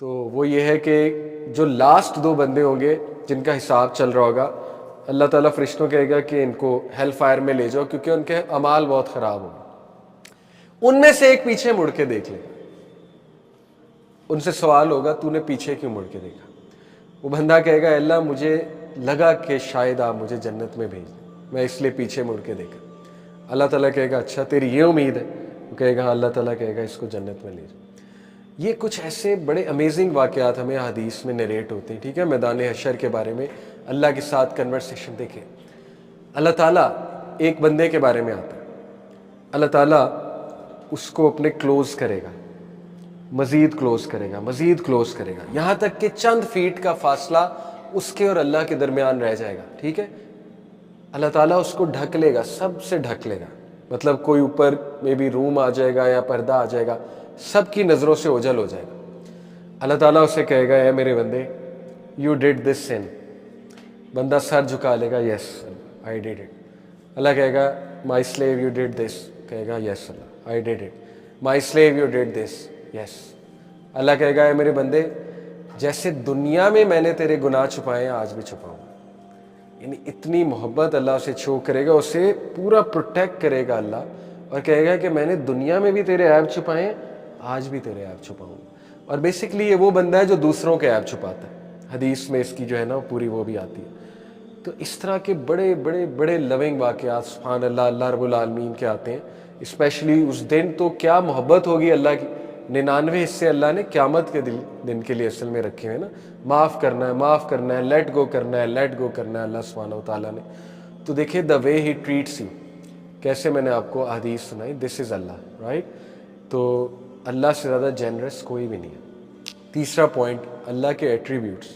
تو وہ یہ ہے کہ جو لاسٹ 2 بندے ہوں گے جن کا حساب چل رہا ہوگا، اللہ تعالیٰ فرشتوں کہے گا کہ ان کو ہیل فائر میں لے جاؤ، کیونکہ ان کے اعمال بہت خراب ہوں گے۔ ان میں سے ایک پیچھے مڑ کے دیکھ لے گا، ان سے سوال ہوگا تو نے پیچھے کیوں مڑ کے دیکھا؟ وہ بندہ کہے گا اللہ مجھے لگا کہ شاید آپ مجھے جنت میں بھیج دیں، میں اس لیے پیچھے مڑ کے دیکھا۔ اللہ تعالیٰ کہے گا اچھا تیری یہ امید ہے؟ وہ کہے گا ہاں۔ اللہ تعالیٰ کہے گا اس کو جنت میں لے جاؤ۔ یہ کچھ ایسے بڑے امیزنگ واقعات ہمیں حدیث میں نریٹ ہوتے ہیں، ٹھیک ہے، میدان حشر کے بارے میں اللہ کے ساتھ کنورسیشن۔ دیکھیں اللہ تعالیٰ ایک بندے کے بارے میں آتا ہے، اللہ تعالیٰ اس کو اپنے کلوز کرے گا، مزید کلوز کرے گا، مزید کلوز کرے گا، یہاں تک کہ چند فیٹ کا فاصلہ اس کے اور اللہ کے درمیان رہ جائے گا، ٹھیک ہے۔ اللہ تعالیٰ اس کو ڈھک لے گا، سب سے ڈھک لے گا، مطلب کوئی اوپر میں بھی روم آ جائے گا یا پردہ آ جائے گا، سب کی نظروں سے اوجھل ہو جائے گا۔ اللہ تعالیٰ اسے کہے گا اے میرے بندے یو ڈیڈ دس سن، بندہ سر جھکا لے گا یس آئی ڈیڈ اٹ۔ اللہ کہے گا my slave you did this, کہے گا یس اللہ I did it. My slave you did this, yes. اللہ کہے گا اے میرے بندے جیسے دنیا میں نے تیرے گناہ چھپائے ہیں آج بھی چھپاؤں۔ یعنی اتنی محبت اللہ سے شو کرے گا، اسے پورا پروٹیکٹ کرے گا اللہ، اور کہے گا کہ میں نے دنیا میں بھی تیرے عیب چھپائے ہیں آج بھی تیرے عیب چھپاؤں۔ اور بیسکلی یہ وہ بندہ ہے جو دوسروں کے عیب چھپاتا ہے، حدیث میں اس کی جو ہے نا پوری وہ بھی آتی ہے۔ تو اس طرح کے بڑے بڑے بڑے لونگ واقعات سبحان اللہ اللہ رب العالمین کے آتے ہیں، اسپیشلی اس دن تو کیا محبت ہوگی اللہ کی۔ 99 حصے اللہ نے قیامت کے دن کے لیے اصل میں رکھے ہیں نا، معاف کرنا ہے، معاف کرنا ہے، لیٹ گو کرنا ہے، لیٹ گو کرنا ہے اللہ سبحانہ و تعالیٰ نے۔ تو دیکھیں دا وے ہی ٹریٹس یو، کیسے میں نے آپ کو احادیث سنائی، دس از اللہ، رائٹ۔ تو اللہ سے زیادہ جنرس کوئی بھی نہیں ہے۔ تیسرا پوائنٹ، اللہ کے ایٹریبیوٹس۔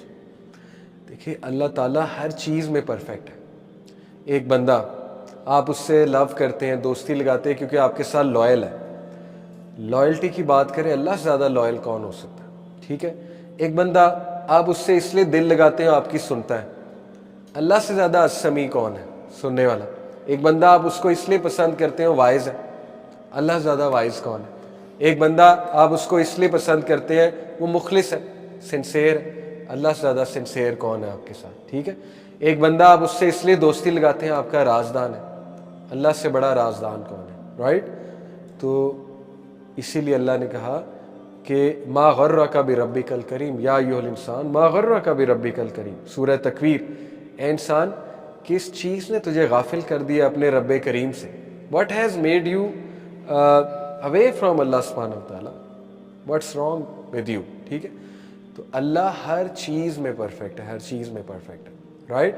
دیکھیں اللہ تعالیٰ ہر چیز میں پرفیکٹ ہے۔ ایک بندہ آپ اس سے لو کرتے ہیں، دوستی لگاتے ہیں کیونکہ آپ کے ساتھ لائل ہے، لائلٹی کی بات کریں اللہ سے زیادہ لائل کون ہو سکتا ہے، ٹھیک ہے۔ ایک بندہ آپ اس سے اس لیے دل لگاتے ہیں آپ کی سنتا ہے، اللہ سے زیادہ السمیع کون ہے، سننے والا۔ ایک بندہ آپ اس کو اس لیے پسند کرتے ہیں وائز ہے، اللہ سے زیادہ وائز کون ہے۔ ایک بندہ آپ اس کو اس لیے پسند کرتے ہیں وہ مخلص ہے، سنسیئر ہے، اللہ سے زیادہ سنسیئر کون ہے آپ کے ساتھ، ٹھیک ہے۔ ایک بندہ آپ اس سے اس لیے دوستی لگاتے ہیں آپ کا رازدان ہے، اللہ سے بڑا رازدان کون ہے، رائٹ۔ تو اسی لیے اللہ نے کہا کہ ما غرک بربک الکریم یا ایھا الانسان ما غرک بربک الکریم، سورہ تکویر۔ اے انسان کس چیز نے تجھے غافل کر دیا اپنے رب کریم سے، what has made you away from اللہ سبحانہ و تعالیٰ، what's wrong with you، ٹھیک ہے۔ تو اللہ ہر چیز میں پرفیکٹ ہے، ہر چیز میں پرفیکٹ ہے، رائٹ۔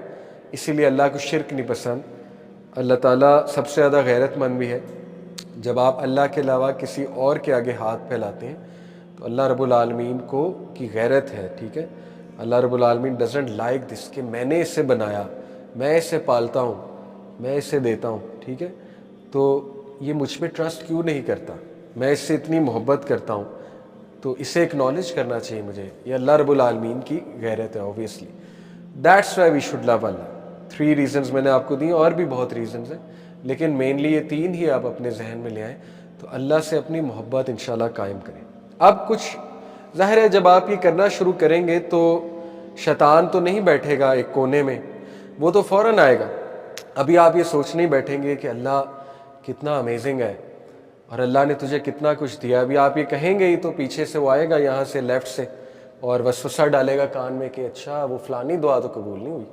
اسی لیے اللہ کو شرک نہیں پسند۔ اللہ تعالیٰ سب سے زیادہ غیرت مند بھی ہے۔ جب آپ اللہ کے علاوہ کسی اور کے آگے ہاتھ پھیلاتے ہیں تو اللہ رب العالمین کو کی غیرت ہے، ٹھیک ہے۔ اللہ رب العالمین doesn't like this کہ میں نے اسے بنایا، میں اسے پالتا ہوں، میں اسے دیتا ہوں، ٹھیک ہے۔ تو یہ مجھ پہ ٹرسٹ کیوں نہیں کرتا، میں اس سے اتنی محبت کرتا ہوں، تو اسے اکنالج کرنا چاہیے مجھے۔ یہ اللہ رب العالمین کی غیرت ہے obviously. That's why we should love Allah. 3 reasons میں نے آپ کو دی، اور بھی بہت ریزنز ہیں، لیکن مینلی یہ 3 ہی آپ اپنے ذہن میں لے آئیں تو اللہ سے اپنی محبت انشاءاللہ قائم کریں۔ اب کچھ ظاہر ہے جب آپ یہ کرنا شروع کریں گے تو شیطان تو نہیں بیٹھے گا ایک کونے میں، وہ تو فوراً آئے گا۔ ابھی آپ یہ سوچنے بیٹھیں گے کہ اللہ کتنا امیزنگ ہے اور اللہ نے تجھے کتنا کچھ دیا، ابھی آپ یہ کہیں گے ہی تو پیچھے سے وہ آئے گا یہاں سے لیفٹ سے اور وسوسہ ڈالے گا کان میں کہ اچھا وہ فلانی دعا تو قبول نہیں ہوئی،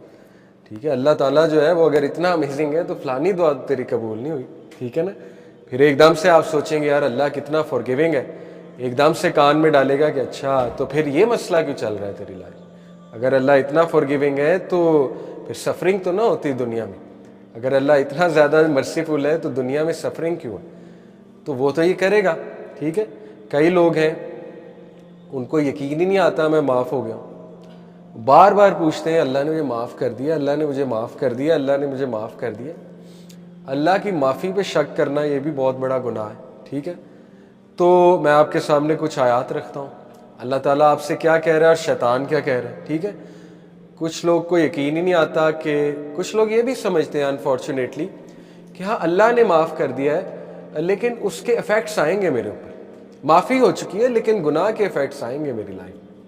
ٹھیک ہے۔ اللہ تعالیٰ جو ہے وہ اگر اتنا امیزنگ ہے تو فلانی دعا تیری قبول نہیں ہوئی، ٹھیک ہے نا۔ پھر ایک دم سے آپ سوچیں گے یار اللہ کتنا فورگیونگ ہے، ایک دم سے کان میں ڈالے گا کہ اچھا تو پھر یہ مسئلہ کیوں چل رہا ہے تیری لائف۔ اگر اللہ اتنا فورگیونگ ہے تو پھر سفرنگ تو نہ ہوتی دنیا میں، اگر اللہ اتنا زیادہ مرسیفل ہے تو دنیا میں سفرنگ کیوں ہے؟ تو وہ تو یہ کرے گا، ٹھیک ہے۔ کئی لوگ ہیں ان کو یقین ہی نہیں آتا میں معاف ہو گیا ہوں، بار بار پوچھتے ہیں اللہ نے مجھے معاف کر دیا، اللہ نے مجھے معاف کر دیا، اللہ نے مجھے معاف کر دیا۔ اللہ کی معافی پہ شک کرنا یہ بھی بہت بڑا گناہ ہے، ٹھیک ہے۔ تو میں آپ کے سامنے کچھ آیات رکھتا ہوں، اللہ تعالیٰ آپ سے کیا کہہ رہا ہے اور شیطان کیا کہہ رہا ہے، ٹھیک ہے۔ کچھ لوگ کو یقین ہی نہیں آتا، کہ کچھ لوگ یہ بھی سمجھتے ہیں انفارچونیٹلی کہ ہاں اللہ نے معاف کر دیا ہے لیکن اس کے ایفیکٹس آئیں گے میرے اوپر، معافی ہو چکی ہے لیکن گناہ کے ایفیکٹس آئیں گے میری لائف میں۔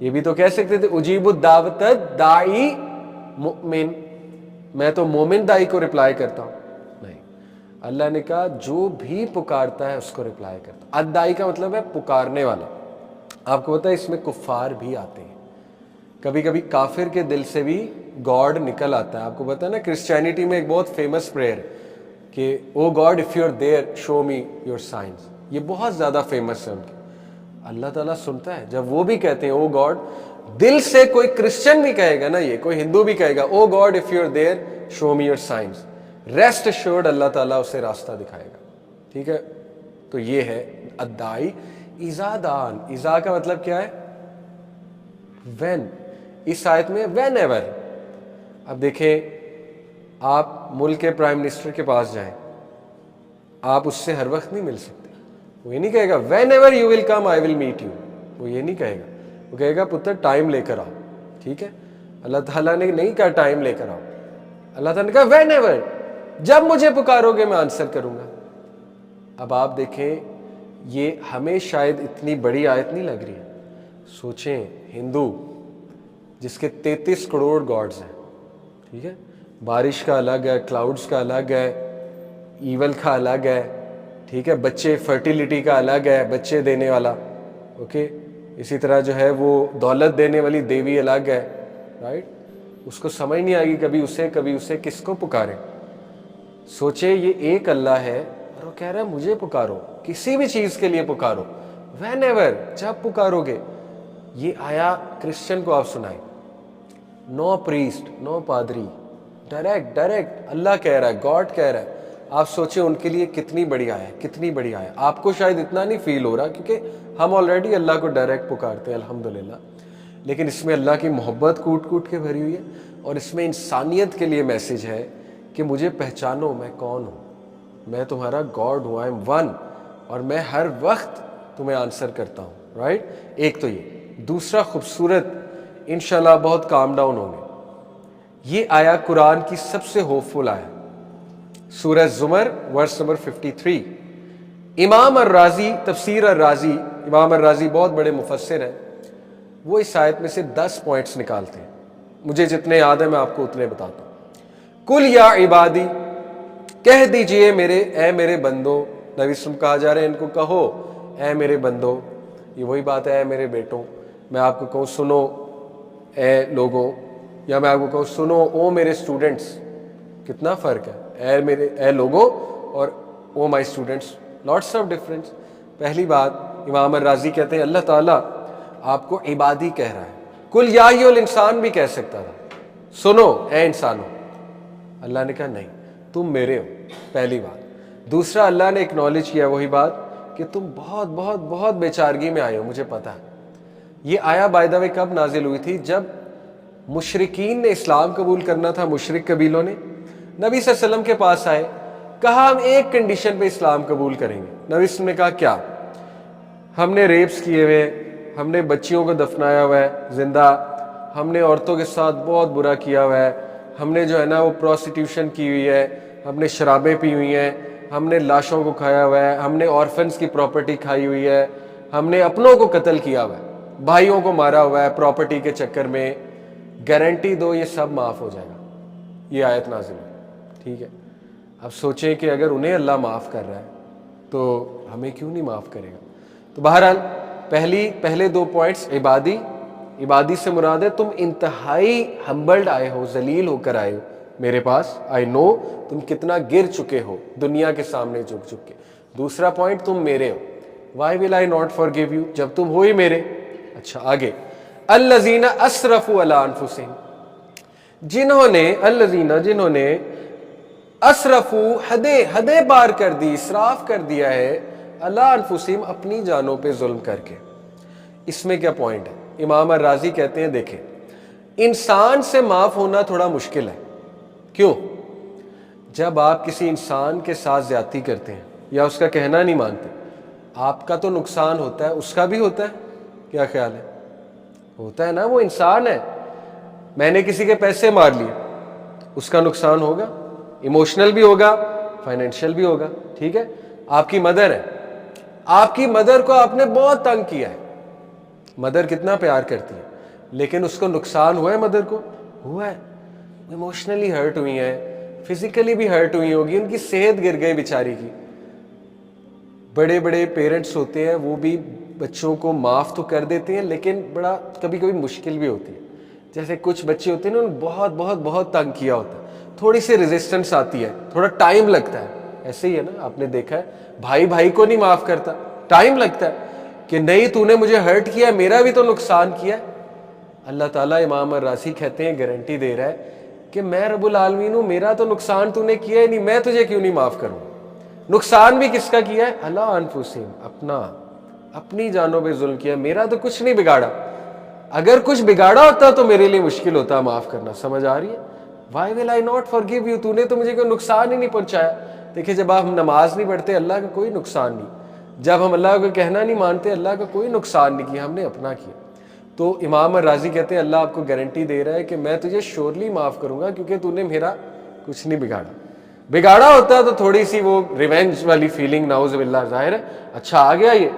یہ بھی تو کہہ سکتے تھے اجیب الدعوت دائی مؤمن، میں تو مومن دائی کو رپلائی کرتا ہوں. نہیں، اللہ نے کہا جو بھی پکارتا ہے اس کو رپلائی کرتا. الدائی کا مطلب ہے پکارنے والا. آپ کو پتا ہے اس میں کفار بھی آتے ہیں، کبھی کبھی کافر کے دل سے بھی گاڈ نکل آتا ہے. آپ کو پتا ہے نا کرسچینٹی میں ایک بہت فیمس پریئر کہ O God if you are there show me your signs, یہ بہت زیادہ فیمس ہے ان کی. اللہ تعالیٰ سنتا ہے جب وہ بھی کہتے ہیں او گاڈ. دل سے کوئی کرسچن بھی کہے گا نا، یہ کوئی ہندو بھی کہے گا O God if you are there show me your signs, rest assured اللہ تعالیٰ اسے راستہ دکھائے گا. ٹھیک ہے، تو یہ ہے الدائی. اذا دان، اذا کا مطلب کیا ہے؟ وین. اس آیت میں وین ایور. اب دیکھیں، آپ ملک کے پرائم منسٹر کے پاس جائیں، آپ اس سے ہر وقت نہیں مل سکتے. وہ یہ نہیں کہے گا whenever you will come I will meet you, وہ یہ نہیں کہے گا. وہ کہے گا پتر ٹائم لے کر آؤ. ٹھیک ہے، اللہ تعالیٰ نے نہیں کہا ٹائم لے کر آؤ، اللہ تعالیٰ نے کہا وین ایور، جب مجھے پکارو گے میں آنسر کروں گا. اب آپ دیکھیں، یہ ہمیں شاید اتنی بڑی آیت نہیں لگ رہی ہے. سوچیں، ہندو جس کے 33 کروڑ گاڈز ہیں، ٹھیک ہے، بارش کا الگ ہے، کلاؤڈز کا الگ ہے، ایول کا الگ ہے، ٹھیک ہے، بچے فرٹیلیٹی کا الگ ہے، بچے دینے والا، اوکے، اسی طرح جو ہے وہ دولت دینے والی دیوی الگ ہے، رائٹ. اس کو سمجھ نہیں آئے گی کبھی اسے کس کو پکارے. سوچے یہ ایک اللہ ہے اور وہ کہہ رہا ہے مجھے پکارو، کسی بھی چیز کے لیے پکارو، وین ایور، جب پکارو گے. یہ آیا کرسچن کو آپ سنائیں، نو پریسٹ، نو پادری، ڈائریکٹ اللہ کہہ رہا ہے، گاڈ کہہ رہا ہے. آپ سوچیں ان کے لیے کتنی بڑی آیا، کتنی بڑی آیا. آپ کو شاید اتنا نہیں فیل ہو رہا کیونکہ ہم آلریڈی اللہ کو ڈائریکٹ پکارتے ہیں الحمدللہ، لیکن اس میں اللہ کی محبت کوٹ کے بھری ہوئی ہے، اور اس میں انسانیت کے لیے میسج ہے کہ مجھے پہچانو، میں کون ہوں، میں تمہارا گاڈ ہوں، آئی ایم ون، اور میں ہر وقت تمہیں آنسر کرتا ہوں. رائٹ، ایک تو یہ. دوسرا خوبصورت، انشاءاللہ بہت کام ڈاؤن ہوں گے، یہ آیا قرآن کی سب سے ہوپ فل آیا، سورہ زمر ورس نمبر 53. امام الرازی، تفسیر الرازی، امام الرازی بہت بڑے مفسر ہیں، وہ اس آیت میں سے 10 پوائنٹس نکالتے ہیں. مجھے جتنے یاد ہیں میں آپ کو اتنے بتاتا ہوں. کل یا عبادی، کہہ دیجئے اے میرے بندو. نبی وسلم کہا جا رہا ہے ان کو کہو اے میرے بندو. یہ وہی بات ہے، اے میرے بیٹوں. میں آپ کو کہوں سنو اے لوگوں، یا میں آپ کو کہوں سنو او میرے اسٹوڈنٹس. کتنا فرق ہے، اے لوگوں اور O my students, lots of difference. پہلی بات، امام الرازی کہتے ہیں اللہ تعالیٰ آپ کو عبادی کہہ رہا ہے. کل یا الانسان بھی کہہ سکتا تھا، سنو اے انسانوں. اللہ نے کہا نہیں، تم میرے ہو، پہلی بات. دوسرا، اللہ نے اکنالج کیا وہی بات کہ تم بہت بہت بہت بیچارگی میں آئے ہو، مجھے پتا ہے. یہ آیا بائی دا وے کب نازل ہوئی تھی؟ جب مشرکین نے اسلام قبول کرنا تھا، مشرک قبیلوں نے نبی صلی اللہ علیہ وسلم کے پاس آئے، کہا ہم ایک کنڈیشن پہ اسلام قبول کریں گے. نبی صلی اللہ علیہ وسلم نے کہا کیا؟ ہم نے ریپس کیے ہوئے، ہم نے بچیوں کو دفنایا ہوا ہے زندہ، ہم نے عورتوں کے ساتھ بہت برا کیا ہوا ہے، ہم نے جو ہے نا وہ پروسٹیٹیوشن کی ہوئی ہے، ہم نے شرابیں پی ہوئی ہیں، ہم نے لاشوں کو کھایا ہوا ہے، ہم نے آرفنس کی پراپرٹی کھائی ہوئی ہے، ہم نے اپنوں کو قتل کیا ہوا ہے، بھائیوں کو مارا ہوا ہے پراپرٹی کے چکر میں. گارنٹی دو یہ سب معاف ہو جائے گا. یہ آیت نازل ہوئی، ٹھیک ہے. اب سوچیں کہ اگر انہیں اللہ معاف کر رہا ہے تو ہمیں کیوں نہیں معاف کرے گا. تو بہرحال پہلے 2 پوائنٹس، عبادی سے مراد ہے تم انتہائی ہمبلڈ آئے ہو، ذلیل ہو کر آئے ہو میرے پاس. آئی نو تم کتنا گر چکے ہو دنیا کے سامنے جھک کے. دوسرا پوائنٹ، تم میرے ہو. Why will I not forgive you, جب تم ہو ہی میرے. اچھا آگے، الذین اسرفوا علی انفسہم، جنہوں نے اسرفوا حدیں پار کر دی، اسراف کر دیا ہے، علی انفسہم اپنی جانوں پہ ظلم کر کے. اس میں کیا پوائنٹ ہے؟ امام الرازی کہتے ہیں دیکھیں، انسان سے معاف ہونا تھوڑا مشکل ہے. کیوں؟ جب آپ کسی انسان کے ساتھ زیادتی کرتے ہیں یا اس کا کہنا نہیں مانتے، آپ کا تو نقصان ہوتا ہے، اس کا بھی ہوتا ہے. کیا خیال ہے؟ ہوتا ہے نا، وہ انسان ہے. میں نے کسی کے پیسے مار لیے، اس کا نقصان ہوگا، ایموشنل بھی ہوگا، فائنینشیل بھی ہوگا. ٹھیک ہے. آپ کی مدر ہے، آپ کی مدر کو آپ نے بہت تنگ کیا ہے، مدر کتنا پیار کرتی ہے، لیکن اس کو نقصان ہوا ہے، مدر کو ہوا ہے، ایموشنلی ہرٹ ہوئی ہیں، فزیکلی بھی ہرٹ ہوئی ہوگی، ان کی صحت گر گئی بیچاری کی۔ بڑے بڑے پیرنٹس ہوتے ہیں وہ بھی بچوں کو معاف تو کر دیتے ہیں، لیکن بڑا کبھی کبھی مشکل بھی ہوتی ہے۔ جیسے کچھ بچے ہوتے ہیں نا، بہت بہت بہت تنگ کیا ہوتا ہے، تھوڑی سی ریزسٹنس آتی ہے، تھوڑا ٹائم لگتا ہے۔ ایسے ہی ہے نا، آپ نے دیکھا ہے بھائی بھائی کو نہیں معاف کرتا، ٹائم لگتا ہے کہ نہیں تو نے مجھے ہرٹ کیا، میرا بھی تو نقصان کیا ہے۔ اللہ تعالیٰ امام الرازی کہتے ہیں، گارنٹی دے رہا ہے کہ میں رب العالمین ہوں، میرا تو نقصان تو نے کیا ہی نہیں، میں تجھے کیوں نہیں معاف کروں۔ نقصان بھی کس کا کیا ہے؟ اللہ انفسہم، اپنی جانوں پہ ظلم کیا، میرا تو کچھ نہیں بگاڑا۔ اگر کچھ بگاڑا ہوتا تو میرے لیے مشکل ہوتا معاف کرنا، سمجھ آ رہی ہے؟ Why will I not forgive you, تو نے تو مجھے کوئی نقصان ہی نہیں پہنچایا۔ دیکھیں جب ہم نماز نہیں پڑھتے اللہ کا کوئی نقصان نہیں، جب ہم اللہ کو کہنا نہیں مانتے اللہ کا کوئی نقصان نہیں کیا، ہم نے اپنا کیا۔ تو امام الرازی کہتے ہیں اللہ آپ کو گارنٹی دے رہا ہے کہ میں تجھے شورلی معاف کروں گا، کیونکہ تو نے میرا کچھ نہیں بگاڑا۔ بگاڑا ہوتا تو تھوڑی سی وہ ریونج والی فیلنگ نعوذ باللہ ظاہر ہے، اچھا آ گیا یہ،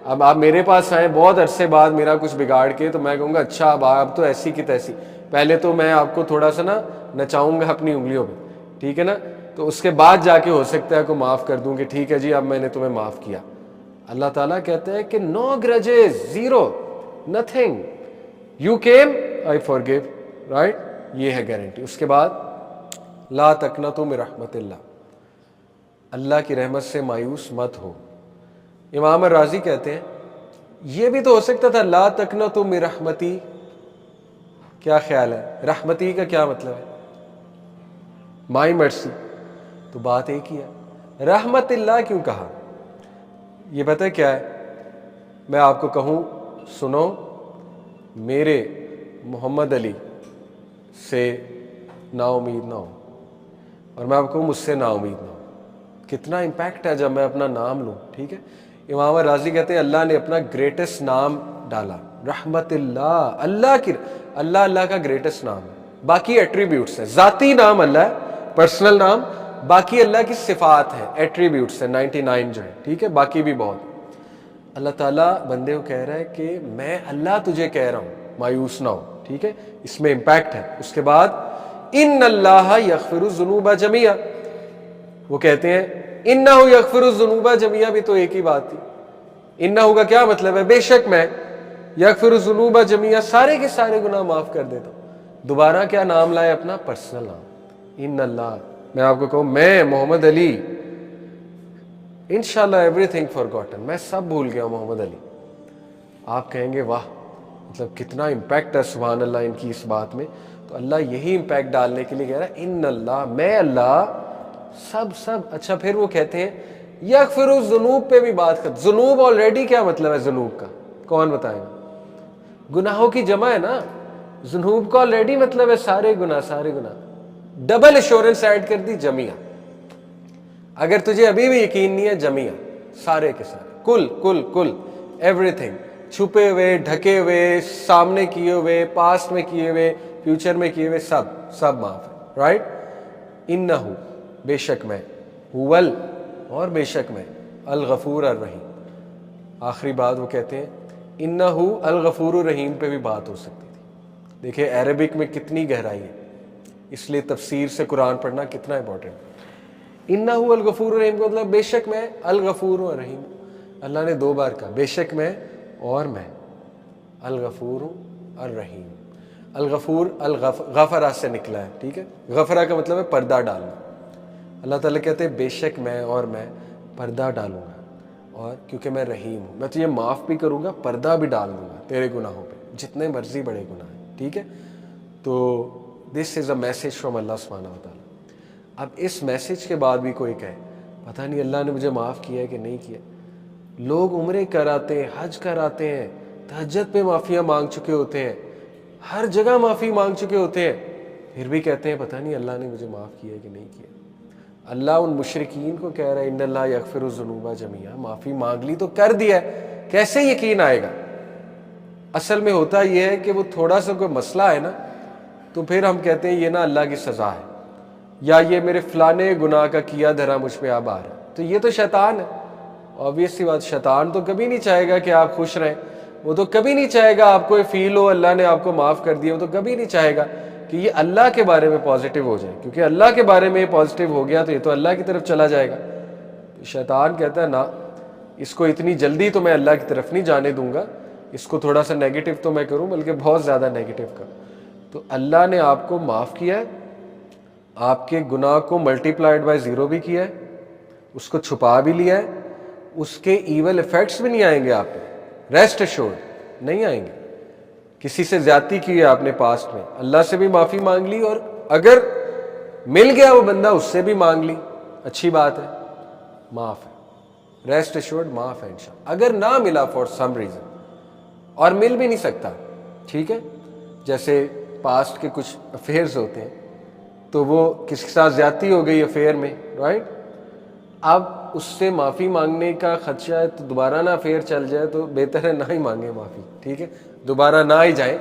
اب آپ میرے پاس آئیں بہت عرصے بعد میرا کچھ بگاڑ کے، تو میں کہوں گا اچھا اب تو ایسی کی تیسی، پہلے تو میں آپ کو تھوڑا سا نا نچاؤں گا اپنی انگلیوں پہ، ٹھیک ہے نا، تو اس کے بعد جا کے ہو سکتا ہے کو معاف کر دوں کہ ٹھیک ہے جی اب میں نے تمہیں معاف کیا۔ اللہ تعالیٰ کہتا ہے کہ no grudges, zero, nothing, you came I forgive, right, یہ ہے گارنٹی۔ اس کے بعد لا تقنطوا من رحمت اللہ، اللہ کی رحمت سے مایوس مت ہو۔ امام الرازی کہتے ہیں یہ بھی تو ہو سکتا تھا لا تقنطوا من رحمتی، کیا خیال ہے رحمتی کا کیا مطلب ہے؟ مائی مرسی، تو بات ایک ہی ہے، رحمت اللہ کیوں کہا؟ یہ پتہ کیا ہے، میں آپ کو کہوں سنو، میرے محمد علی سے نا امید نہ ہو، اور میں آپ کو مجھ سے نا امید نہ ہو۔ کتنا امپیکٹ ہے جب میں اپنا نام لوں، ٹھیک ہے۔ امام راضی کہتے ہیں اللہ نے اپنا گریٹسٹ نام ڈالا، رحمت اللہ، اللہ کا گریٹسٹ نام ہے، باقی ایٹریبیوٹس ہیں، ذاتی نام اللہ ہے، پرسنل نام، باقی اللہ کی صفات ہیں، ایٹریبیوٹس ہیں 99 جو ہے، ٹھیک ہے، باقی بھی بہت۔ اللہ تعالیٰ بندے کو کہہ رہا ہے کہ میں اللہ تجھے کہہ رہا ہوں مایوس نہ ہو، ٹھیک ہے، اس میں امپیکٹ ہے۔ اس کے بعد ان اللہ یغفر الذنوب جميعا، وہ کہتے ہیں انہ یغفر الذنوب جميعا، بھی تو ایک ہی بات تھی۔ انہ کا کیا مطلب ہے؟ بے شک میں، یغفر الذنوب جميعا، سارے کے سارے گناہ معاف کر دیتا ہوں۔ دوبارہ کیا نام لائے؟ اپنا پرسنل نام، ان اللہ۔ میں آپ کو کہوں میں محمد علی، انشاءاللہ ایوری تھنگ فارگوٹن، میں سب بھول گیا ہوں محمد علی۔ آپ کہیں گے واہ، مطلب کتنا امپیکٹ ہے سبحان اللہ ان کی اس بات میں۔ تو اللہ یہی امپیکٹ ڈالنے کے لیے کہہ رہا ہے ان اللہ، میں اللہ سب۔ اچھا پھر وہ کہتے ہیں یغفر الذنوب پہ بھی بات کر، ذنوب آلریڈی کیا مطلب ہے ذنوب کا؟ کون بتائے گا؟ گناہوں کی جمع ہے نا، ذنوب کا آلریڈی مطلب ہے سارے گناہ، ڈبل ایشورنس ایڈ کر دی، جميعا۔ اگر تجھے ابھی بھی یقین نہیں ہے، جميعا، سارے کے سارے، کل ایوری تھنگ، چھپے ہوئے، ڈھکے ہوئے، سامنے کیے ہوئے، پاسٹ میں کیے ہوئے، فیوچر میں کیے ہوئے، سب معاف ہے، رائٹ۔ انہو، بے شک میں، ہول، اور بے شک میں، الغفور الرحیم۔ آخری بات وہ کہتے ہیں انہو الغفور الرحیم پہ بھی بات ہو سکتی تھی۔ دیکھیں عربک میں کتنی گہرائی ہے، اس لیے تفسیر سے قرآن پڑھنا کتنا امپورٹنٹ۔ انہو الغفور الرحیم کا مطلب بے شک میں الغفور الرحیم، اللہ نے 2 بار کہا بے شک میں اور میں الغفور الرحیم۔ الغفور غفرہ سے نکلا ہے، ٹھیک ہے، غفرہ کا مطلب ہے پردہ ڈالنا۔ اللہ تعالیٰ کہتے ہیں بے شک میں اور میں پردہ ڈالوں گا، اور کیونکہ میں رحیم ہوں، میں تجھے معاف بھی کروں گا، پردہ بھی ڈال دوں گا تیرے گناہوں پہ، جتنے مرضی بڑے گناہ ہیں، ٹھیک ہے۔ تو دس از اے میسج فرام اللہ سبحانہ و تعالیٰ۔ اب اس میسج کے بعد بھی کوئی کہے پتہ نہیں اللہ نے مجھے معاف کیا ہے کہ نہیں کیا۔ لوگ عمرے کراتے ہیں، حج کراتے ہیں، تہجد پہ معافیاں مانگ چکے ہوتے ہیں، ہر جگہ معافی مانگ چکے ہوتے ہیں، پھر بھی کہتے ہیں پتہ نہیں اللہ نے مجھے معاف کیا ہے کہ نہیں کیا۔ اللہ ان مشرکین کو کہہ رہا ہے ان اللہ یغفر الذنوب جميعا، معافی مانگ لی تو کر دیا ہے، کیسے یقین آئے گا؟ اصل میں ہوتا یہ ہے کہ وہ تھوڑا سا کوئی مسئلہ ہے نا، تو پھر ہم کہتے ہیں یہ نا اللہ کی سزا ہے، یا یہ میرے فلانے گناہ کا کیا دھرا مجھ پہ اب آ رہا ہے، تو یہ تو شیطان ہے۔ آبویس سی بات، شیطان تو کبھی نہیں چاہے گا کہ آپ خوش رہیں، وہ تو کبھی نہیں چاہے گا آپ کو یہ فیل ہو اللہ نے آپ کو معاف کر دیا، وہ تو کبھی نہیں چاہے گا کہ یہ اللہ کے بارے میں پازیٹیو ہو جائے، کیونکہ اللہ کے بارے میں یہ پازیٹیو ہو گیا تو یہ تو اللہ کی طرف چلا جائے گا۔ شیطان کہتا ہے نا، اس کو اتنی جلدی تو میں اللہ کی طرف نہیں جانے دوں گا، اس کو تھوڑا سا نیگیٹو تو میں کروں، بلکہ بہت زیادہ نیگیٹو کروں۔ تو اللہ نے آپ کو معاف کیا ہے، آپ کے گناہ کو ملٹی پلائڈ بائی 0 بھی کیا ہے، اس کو چھپا بھی لیا ہے، اس کے ایول ایفیکٹس بھی نہیں آئیں گے آپ پہ، ریسٹ ایشورڈ نہیں آئیں گے۔ کسی سے زیادتی کی ہے آپ نے پاسٹ میں، اللہ سے بھی معافی مانگ لی، اور اگر مل گیا وہ بندہ اس سے بھی مانگ لی، اچھی بات ہے، معاف ہے، ریسٹ ایشورڈ معاف ہے انشاءاللہ۔ اگر نہ ملا فار سم ریزن، اور مل بھی نہیں سکتا، ٹھیک ہے، جیسے پاسٹ کے کچھ افیئرز ہوتے ہیں، تو وہ کس کے ساتھ زیادتی ہو گئی افیئر میں، رائٹ، اب اس سے معافی مانگنے کا خدشہ ہے تو دوبارہ نہ افیئر چل جائے تو بہتر ہے نہ ہی مانگے معافی، ٹھیک ہے، دوبارہ نہ ہی جائیں،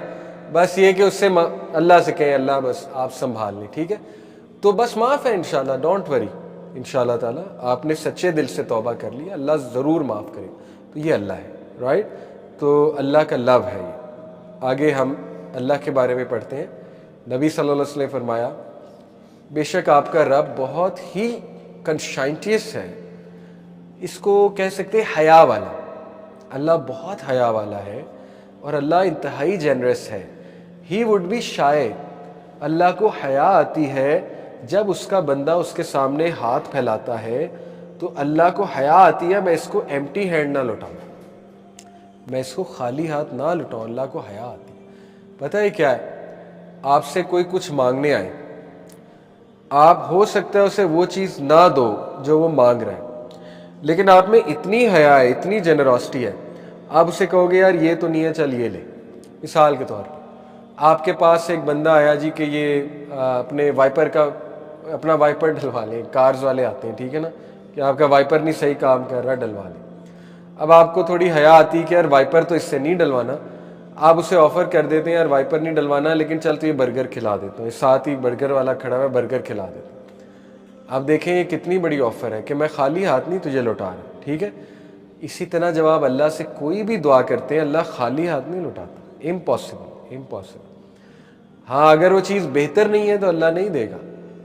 بس یہ کہ اس سے اللہ سے کہیں اللہ بس آپ سنبھال لیں، ٹھیک ہے، تو بس معاف ہے انشاءاللہ، ڈونٹ وری، انشاءاللہ تعالیٰ آپ نے سچے دل سے توبہ کر لی، اللہ ضرور معاف کرے، تو یہ اللہ ہے، رائٹ، تو اللہ کا لو ہے یہ۔ آگے ہم اللہ کے بارے میں پڑھتے ہیں۔ نبی صلی اللہ علیہ وسلم نے فرمایا، بے شک آپ کا رب بہت ہی کنشائنٹیس ہے، اس کو کہہ سکتے حیا والا، اللہ بہت حیا والا ہے، اور اللہ انتہائی جنرس ہے۔ ہی وڈ بی شائے، اللہ کو حیا آتی ہے جب اس کا بندہ اس کے سامنے ہاتھ پھیلاتا ہے تو اللہ کو حیا آتی ہے میں اس کو ایمٹی ہینڈ نہ لوٹاؤں، میں اس کو خالی ہاتھ نہ لوٹاؤں، اللہ کو حیا آتی ہے۔ پتہ ہے کیا ہے، آپ سے کوئی کچھ مانگنے آئے، آپ ہو سکتا ہے اسے وہ چیز نہ دو جو وہ مانگ رہا ہے، لیکن آپ میں اتنی حیا ہے، اتنی جنراسٹی ہے، آپ اسے کہو گے یار یہ تو نہیں ہے، چل یہ لے۔ مثال کے طور پر آپ کے پاس ایک بندہ آیا جی کہ یہ اپنے وائپر کا اپنا وائپر ڈلوا لیں، کارز والے آتے ہیں، ٹھیک ہے نا، کہ آپ کا وائپر نہیں صحیح کام کر رہا، ڈلوا لیں۔ اب آپ کو تھوڑی حیا آتی ہے کہ یار وائپر تو اس سے نہیں ڈلوانا، آپ اسے آفر کر دیتے ہیں یار وائپر نہیں ڈلوانا لیکن چل تو یہ برگر کھلا دیتا ہوں، ساتھ ہی برگر والا کھڑا ہوا ہے، برگر کھلا دیتا ہوں۔ آپ دیکھیں یہ کتنی بڑی آفر ہے کہ میں خالی ہاتھ نہیں تجھے لوٹا رہا، ٹھیک ہے۔ اسی طرح جب آپ اللہ سے کوئی بھی دعا کرتے ہیں اللہ خالی ہاتھ نہیں لوٹاتا، امپاسبل، امپاسبل۔ ہاں اگر وہ چیز بہتر نہیں ہے تو اللہ نہیں دے گا،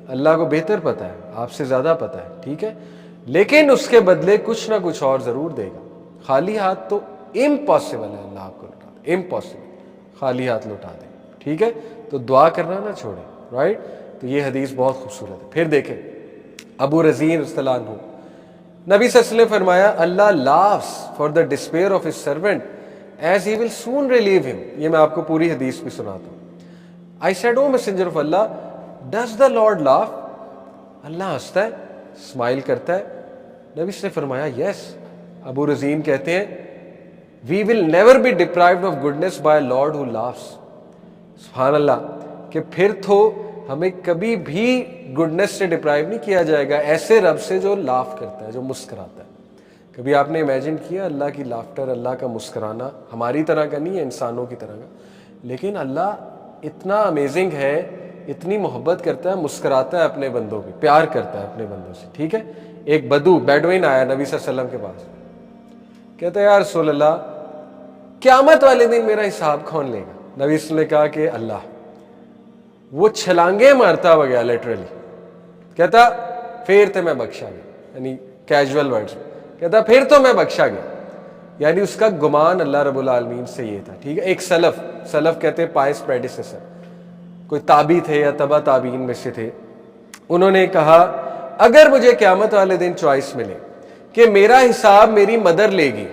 اللہ کو بہتر پتہ ہے، آپ سے زیادہ پتہ ہے، ٹھیک ہے، لیکن اس کے بدلے کچھ نہ کچھ اور ضرور دے گا۔ خالی ہاتھ تو امپاسبل ہے اللہ آپ کو لوٹا دے، امپاسبل، خالی ہاتھ لوٹا دے، ٹھیک ہے، تو دعا کرنا نہ چھوڑیں، رائٹ۔ تو یہ حدیث بہت خوبصورت ہے۔ پھر دیکھیں ابو رزین رضی اللہ عنہ، نبی صلی اللہ علیہ وسلم نے فرمایا اللہ laughs for the despair of his servant as he will soon relieve him۔ یہ میں آپ کو پوری حدیث بھی سناتا ہوں۔ I said, O messenger of Allah, does the Lord laugh؟ اللہ ہنستا ہے، اسمائل کرتا ہے؟ نبی سے فرمایا یس۔ ابو رزین کہتے ہیں we will never be deprived of goodness by a Lord who laughs۔ سبحان اللہ، کہ پھر تو ہمیں کبھی بھی گڈنس سے ڈپرائیو نہیں کیا جائے گا ایسے رب سے جو لاف کرتا ہے، جو مسکراتا ہے۔ کبھی آپ نے امیجن کیا اللہ کی لافٹر، اللہ کا مسکرانا ہماری طرح کا نہیں ہے، انسانوں کی طرح کا، لیکن اللہ اتنا امیزنگ ہے، اتنی محبت کرتا ہے، مسکراتا ہے اپنے بندوں پہ، پیار کرتا ہے اپنے بندوں سے، ٹھیک ہے۔ ایک بدو بیڈوین آیا نبی صلی اللہ علیہ وسلم کے پاس، کہتا ہے یا رسول اللہ قیامت والے دن میرا حساب کون لے گا؟ نبی صلی اللہ علیہ وسلم نے کہا کہ اللہ۔ وہ چھلانگیں مارتا ہوا گیا لٹرلی، کہتا پھر تو میں بخشا گیا، یعنی کیجول ورڈز میں کہتا پھر تو میں بخشا گیا، یعنی اس کا گمان اللہ رب العالمین سے یہ تھا، ٹھیک ہے۔ ایک سلف کہتے ہیں پائس پریڈیسیسر، کوئی تابعی تھے یا تبع تابعین میں سے تھے، انہوں نے کہا اگر مجھے قیامت والے دن چوائس ملے کہ میرا حساب میری مدر لے گی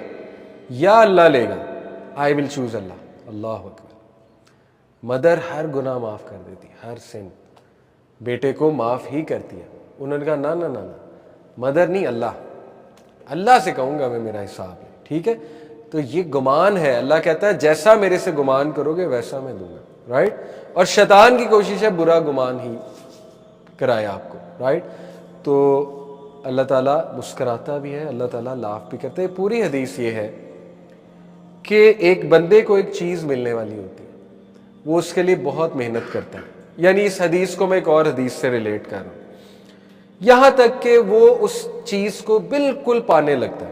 یا اللہ لے گا، آئی will choose Allah. Allah Akbar. Mother ہر گناہ معاف کر دیتی، ہر سن، بیٹے کو معاف ہی کرتی ہے۔ انہوں نے کہا نہ نہ نہ نہ، مدر نہیں، اللہ سے کہوں گا میں میرا حساب ہے، ٹھیک ہے۔ تو یہ گمان ہے، اللہ کہتا ہے جیسا میرے سے گمان کرو گے ویسا میں دوں گا، رائٹ۔ اور شیطان کی کوشش ہے برا گمان ہی کرائے آپ کو، رائٹ۔ تو اللہ تعالیٰ مسکراتا بھی ہے، اللہ تعالیٰ لاف بھی کرتا ہے۔ پوری حدیث یہ ہے کہ ایک بندے کو ایک چیز ملنے والی ہوتی ہے، وہ اس کے لیے بہت محنت کرتا ہے، یعنی اس حدیث کو میں ایک اور حدیث سے ریلیٹ کر رہا ہوں، یہاں تک کہ وہ اس چیز کو بالکل پانے لگتا ہے،